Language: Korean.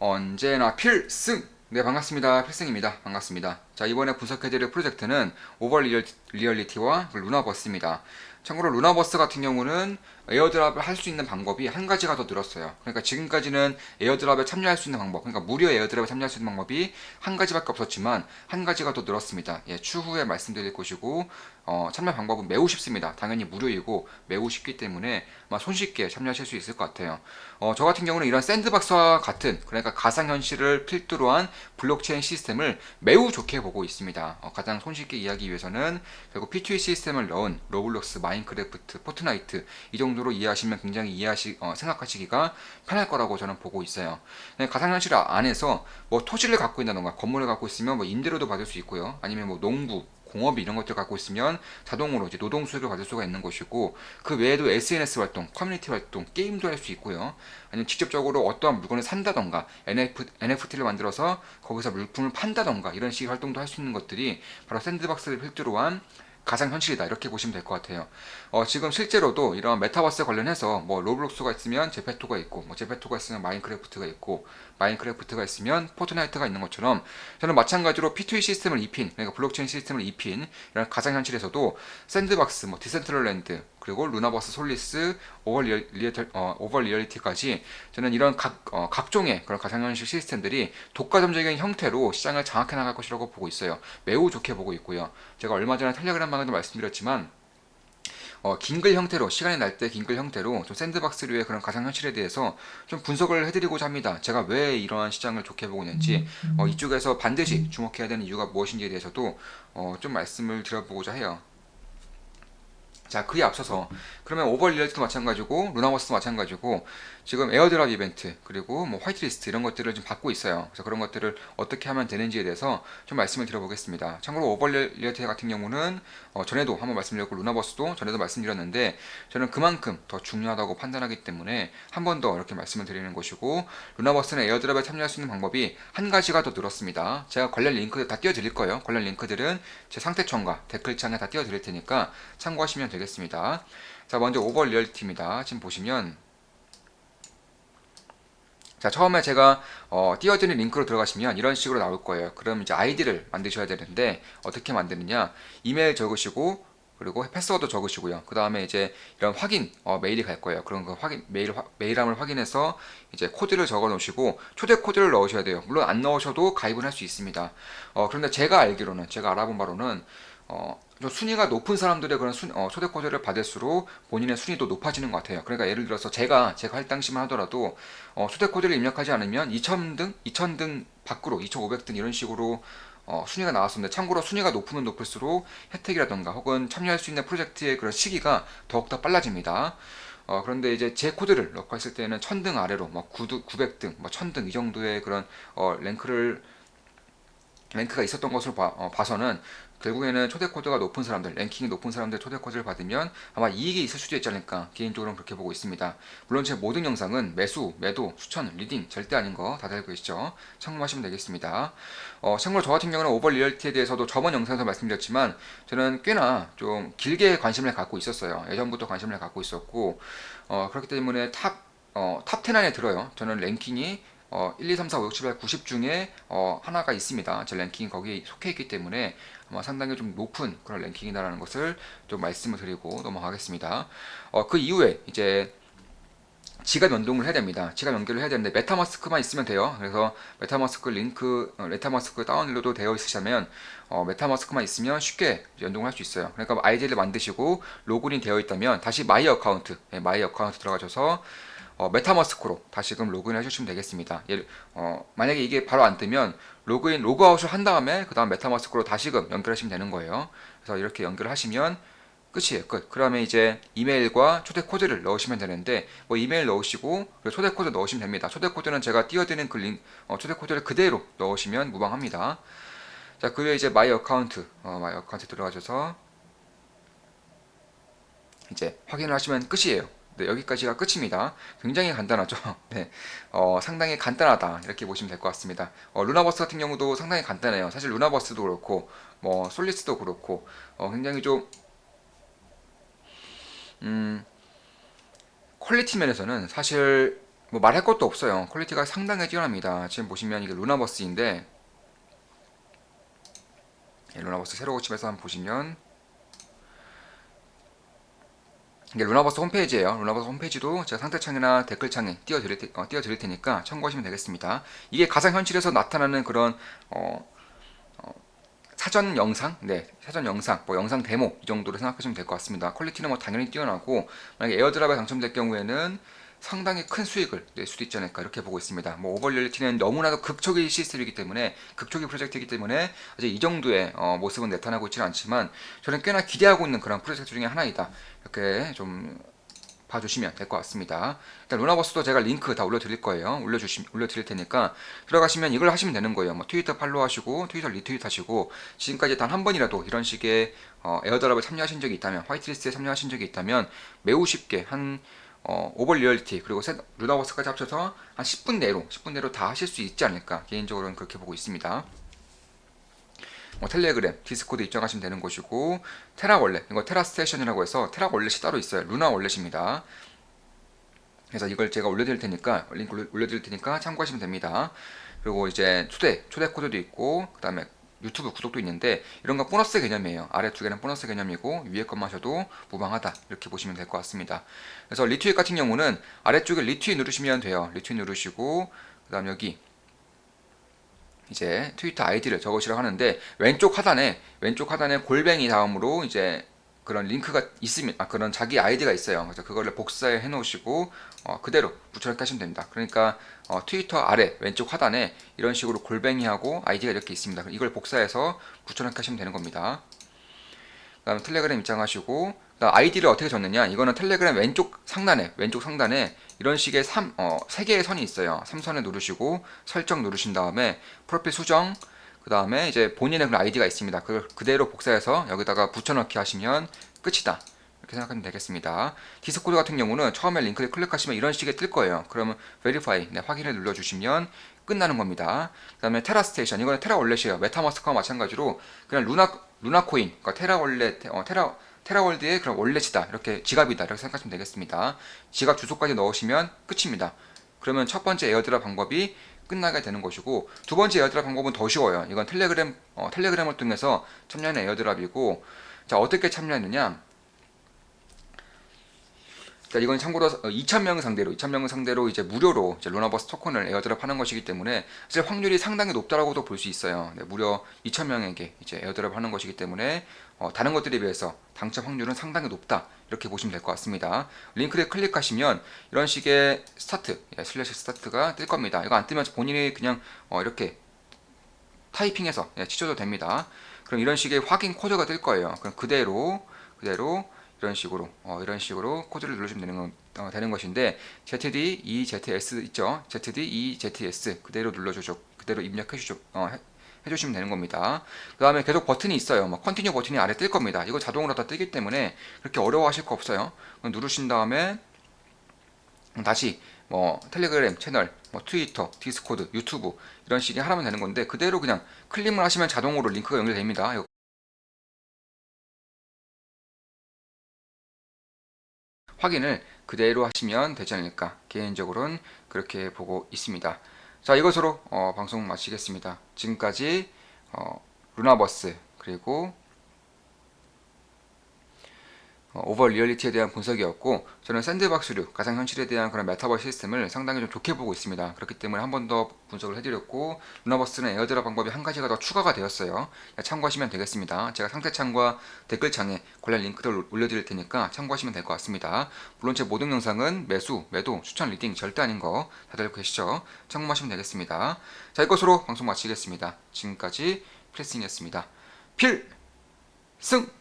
언제나 필승! 네, 반갑습니다. 필승입니다. 반갑습니다. 자, 이번에 분석해드릴 프로젝트는 오버 리얼리티와 루나버스입니다. 참고로 루나버스 같은 경우는 에어드랍을 할 수 있는 방법이 한 가지가 더 늘었어요. 그러니까 지금까지는 에어드랍에 참여할 수 있는 방법, 그러니까 무료 에어드랍에 참여할 수 있는 방법이 한 가지밖에 없었지만 한 가지가 더 늘었습니다. 예, 추후에 말씀드릴 것이고 참여 방법은 매우 쉽습니다. 당연히 무료이고 매우 쉽기 때문에 아마 손쉽게 참여하실 수 있을 것 같아요. 저 같은 경우는 이런 샌드박스와 같은 그러니까 가상현실을 필두로 한 블록체인 시스템을 매우 좋게 보고 있습니다. 가장 손쉽게 이해하기 위해서는 결국 P2E 시스템을 넣은 로블록스, 마인크래프트, 포트나이트 이 정도로 이해하시면 굉장히 생각하시기가 편할 거라고 저는 보고 있어요. 가상현실 안에서 뭐 토지를 갖고 있다던가 건물을 갖고 있으면 뭐 임대료도 받을 수 있고요. 아니면 뭐 농부, 공업이 이런 것들 갖고 있으면 자동으로 이제 노동 수익을 받을 수가 있는 것이고 그 외에도 SNS 활동, 커뮤니티 활동, 게임도 할 수 있고요. 아니면 직접적으로 어떠한 물건을 산다던가 NFT를 만들어서 거기서 물품을 판다던가 이런 식의 활동도 할 수 있는 것들이 바로 샌드박스를 필두로 한 가상현실이다 이렇게 보시면 될 것 같아요. 지금 실제로도 이런 메타버스 관련해서 뭐 로블록스가 있으면 제페토가 있고 뭐 제페토가 있으면 마인크래프트가 있고 마인크래프트가 있으면 포트나이트가 있는 것처럼 저는 마찬가지로 P2E 시스템을 입힌 그러니까 블록체인 시스템을 입힌 이런 가상현실에서도 샌드박스, 뭐 디센트럴랜드 그리고 루나버스 솔리스, 오버 리얼리티까지 저는 이런 각종의 그런 가상현실 시스템들이 독과점적인 형태로 시장을 장악해 나갈 것이라고 보고 있어요. 매우 좋게 보고 있고요. 제가 얼마 전에 텔레그램방에도 말씀드렸지만 긴글 형태로 시간이 날 때 긴글 형태로 좀 샌드박스류의 그런 가상현실에 대해서 좀 분석을 해드리고자 합니다. 제가 왜 이러한 시장을 좋게 보고 있는지 이쪽에서 반드시 주목해야 되는 이유가 무엇인지에 대해서도 좀 말씀을 드려보고자 해요. 자, 그에 앞서서 그러면 오버 리얼티도 마찬가지고 루나버스도 마찬가지고 지금 에어드랍 이벤트 그리고 뭐 화이트리스트 이런 것들을 좀 받고 있어요. 그래서 그런 것들을 어떻게 하면 되는지에 대해서 좀 말씀을 드려보겠습니다. 참고로 오버 리얼티 같은 경우는 전에도 한번 말씀드렸고 루나버스도 전에도 말씀드렸는데 저는 그만큼 더 중요하다고 판단하기 때문에 한 번 더 이렇게 말씀을 드리는 것이고 루나버스는 에어드랍에 참여할 수 있는 방법이 한 가지가 더 늘었습니다. 제가 관련 링크 다 띄워드릴 거예요. 관련 링크들은 제 상태청과 댓글창에 다 띄워드릴 테니까 참고하시면 되겠습니다. 자, 먼저 오버 리얼티입니다. 지금 보시면 자, 처음에 제가 띄워드린 링크로 들어가시면 이런 식으로 나올 거예요. 그럼 이제 아이디를 만드셔야 되는데 어떻게 만드느냐? 이메일 적으시고 그리고 패스워드 적으시고요. 그 다음에 이제 이런 확인 메일이 갈 거예요. 그런 그 메일함을 확인해서 이제 코드를 적어 놓으시고 초대 코드를 넣으셔야 돼요. 물론 안 넣으셔도 가입을 할 수 있습니다. 그런데 제가 알기로는 제가 알아본 바로는 좀 순위가 높은 사람들의 그런 초대 코드를 받을수록 본인의 순위도 높아지는 것 같아요. 그러니까 예를 들어서 제가 할 당시만 하더라도 초대 코드를 입력하지 않으면 2000등, 2000등 밖으로 2500등 이런 식으로 순위가 나왔습니다. 참고로 순위가 높으면 높을수록 혜택이라던가 혹은 참여할 수 있는 프로젝트의 그런 시기가 더욱더 빨라집니다. 그런데 이제 제 코드를 넣고 했을 때는 1000등 아래로 뭐 900등, 뭐 1000등 이 정도의 그런 랭크가 있었던 것으로 봐서는 결국에는 초대 코드가 높은 사람들, 랭킹이 높은 사람들 초대 코드를 받으면 아마 이익이 있을 수도 있지 않을까 개인적으로는 그렇게 보고 있습니다. 물론 제 모든 영상은 매수, 매도, 추천, 리딩 절대 아닌 거 다들 알고 계시죠? 참고하시면 되겠습니다. 참고로 저 같은 경우는 오버 리얼티에 대해서도 저번 영상에서 말씀드렸지만 저는 꽤나 좀 길게 관심을 갖고 있었어요. 예전부터 관심을 갖고 있었고 그렇기 때문에 탑10 안에 들어요. 저는 랭킹이 1, 2, 3, 4, 5, 6, 7, 8, 90 중에 하나가 있습니다. 제 랭킹이 거기에 속해 있기 때문에 아마 상당히 좀 높은 그런 랭킹이다라는 것을 좀 말씀을 드리고 넘어가겠습니다. 그 이후에 이제 지갑 연동을 해야 됩니다. 지갑 연결을 해야 되는데 메타마스크만 있으면 돼요. 그래서 메타마스크 다운로드 되어 있으시면 메타마스크만 있으면 쉽게 연동을 할 수 있어요. 그러니까 아이디를 만드시고 로그인 되어 있다면 다시 마이 어카운트 들어가셔서 메타마스크로 다시금 로그인 해주시면 되겠습니다. 만약에 이게 바로 안 뜨면 로그아웃을 한 다음에 그 다음 메타마스크로 다시금 연결하시면 되는 거예요. 그래서 이렇게 연결하시면 끝이에요. 끝. 그러면 이제 이메일과 초대 코드를 넣으시면 되는데 뭐 이메일 넣으시고 초대 코드 넣으시면 됩니다. 초대 코드는 제가 띄워드린 초대 코드를 그대로 넣으시면 무방합니다. 자, 그 외에 이제 마이 어카운트 들어가셔서 이제 확인을 하시면 끝이에요. 네, 여기까지가 끝입니다. 굉장히 간단하죠. 네, 상당히 간단하다 이렇게 보시면 될 것 같습니다. 루나버스 같은 경우도 상당히 간단해요. 사실 루나버스도 그렇고 뭐 솔리스도 그렇고 굉장히 좀 퀄리티 면에서는 사실 뭐 말할 것도 없어요. 퀄리티가 상당히 뛰어납니다. 지금 보시면 이게 루나버스인데, 루나버스 새로 고침해서 한번 보시면 이게 루나버스 홈페이지예요. 루나버스 홈페이지도 제가 상태창이나 댓글창에 띄워드릴 테니까 참고하시면 되겠습니다. 이게 가상 현실에서 나타나는 그런 사전 영상, 사전 영상, 뭐 영상 데모 이 정도로 생각하시면 될 것 같습니다. 퀄리티는 뭐 당연히 뛰어나고, 만약에 에어드랍에 당첨될 경우에는 상당히 큰 수익을 낼 수도 있지 않을까 이렇게 보고 있습니다. 뭐 오버 리얼리티는 너무나도 극초기 시스템이기 때문에, 극초기 프로젝트이기 때문에 아직 이 정도의 모습은 나타나고 있지는 않지만, 저는 꽤나 기대하고 있는 그런 프로젝트 중에 하나이다, 이렇게 좀 봐주시면 될 것 같습니다. 일단 루나버스도 제가 링크 다 올려드릴 거예요. 올려드릴 테니까 들어가시면 이걸 하시면 되는 거예요. 뭐 트위터 팔로우하시고 트위터 리트윗하시고, 지금까지 단 한 번이라도 이런 식의 에어드랍을 참여하신 적이 있다면, 화이트리스트에 참여하신 적이 있다면 매우 쉽게 오버 리얼리티 그리고 루나버스까지 합쳐서 한 10분 내로 다 하실 수 있지 않을까, 개인적으로는 그렇게 보고 있습니다. 텔레그램, 디스코드 입장하시면 되는 것이고, 테라 월렛, 이거 테라 스테이션이라고 해서 테라 월렛이 따로 있어요. 루나 월렛입니다. 그래서 이걸 제가 올려드릴 테니까, 링크 올려드릴 테니까 참고하시면 됩니다. 그리고 이제 초대 코드도 있고, 그 다음에 유튜브 구독도 있는데, 이런 거 보너스 개념이에요. 아래 두 개는 보너스 개념이고 위에 것만 하셔도 무방하다, 이렇게 보시면 될 것 같습니다. 그래서 리트윗 같은 경우는 아래쪽에 리트윗 누르시면 돼요. 리트윗 누르시고, 그 다음 여기 이제 트위터 아이디를 적으시라고 하는데, 왼쪽 하단에 골뱅이 다음으로 이제 그런 링크가 있으면, 그런 자기 아이디가 있어요. 그래서 그거를 복사해 놓으시고 그대로 붙여넣기 하시면 됩니다. 그러니까 트위터 아래 왼쪽 하단에 이런 식으로 골뱅이하고 아이디가 이렇게 있습니다. 이걸 복사해서 붙여넣기 하시면 되는 겁니다. 그 다음 텔레그램 입장하시고, 아이디를 어떻게 적느냐, 이거는 텔레그램 왼쪽 상단에 이런 식의 3개의 선이 있어요. 3선을 누르시고 설정 누르신 다음에 프로필 수정, 그 다음에 이제 본인의 그런 아이디가 있습니다. 그걸 그대로 복사해서 여기다가 붙여넣기 하시면 끝이다, 이렇게 생각하면 되겠습니다. 디스코드 같은 경우는 처음에 링크를 클릭하시면 이런 식의 뜰 거예요. 그러면 베리파이, 확인을 눌러주시면 끝나는 겁니다. 그 다음에 테라 스테이션, 이거는 테라 월렛이에요. 메타마스크와 마찬가지로 그냥 루나코인, 그러니까 테라 월렛, 테라월드의 그런 월렛이다, 이렇게 지갑이다, 이렇게 생각하시면 되겠습니다. 지갑 주소까지 넣으시면 끝입니다. 그러면 첫 번째 에어드랍 방법이 끝나게 되는 것이고, 두 번째 에어드랍 방법은 더 쉬워요. 이건 텔레그램을 통해서 참여하는 에어드랍이고, 자, 어떻게 참여하느냐, 이건 참고로 2,000명 상대로 이제 무료로 이제 루나버스 토큰을 에어드랍 하는 것이기 때문에 사실 확률이 상당히 높다라고도 볼 수 있어요. 무려 2,000명에게 이제 에어드랍 하는 것이기 때문에 다른 것들에 비해서 당첨 확률은 상당히 높다, 이렇게 보시면 될 것 같습니다. 링크를 클릭하시면 이런 식의 슬래시 스타트가 뜰 겁니다. 이거 안 뜨면 본인이 그냥 이렇게 타이핑해서 치셔도 됩니다. 그럼 이런 식의 확인 코드가 뜰 거예요. 그럼 그대로 이런 식으로 코드를 누르시면 되는 것인데, ZD2ZS 있죠? ZD2ZS 그대로 그대로 해주시면 되는 겁니다. 그 다음에 계속 버튼이 있어요. 컨티뉴 버튼이 아래 뜰 겁니다. 이거 자동으로 다 뜨기 때문에 그렇게 어려워하실 거 없어요. 누르신 다음에 다시 텔레그램 채널, 트위터, 디스코드, 유튜브 이런 식의 하면 되는 건데, 그대로 그냥 클릭을 하시면 자동으로 링크가 연결됩니다. 확인을 그대로 하시면 되지 않을까, 개인적으로는 그렇게 보고 있습니다. 자, 이것으로 방송 마치겠습니다. 지금까지 루나버스 그리고 오버 리얼리티에 대한 분석이었고, 저는 샌드박스류 가상현실에 대한 그런 메타버스 시스템을 상당히 좀 좋게 보고 있습니다. 그렇기 때문에 한 번 더 분석을 해드렸고, 루나버스는 에어드랍 방법이 한 가지가 더 추가가 되었어요. 참고하시면 되겠습니다. 제가 상태창과 댓글창에 관련 링크들 올려드릴 테니까 참고하시면 될 것 같습니다. 물론 제 모든 영상은 매도, 추천, 리딩 절대 아닌 거 다들 알고 계시죠? 참고하시면 되겠습니다. 자, 이것으로 방송 마치겠습니다. 지금까지 필승이었습니다. 필승!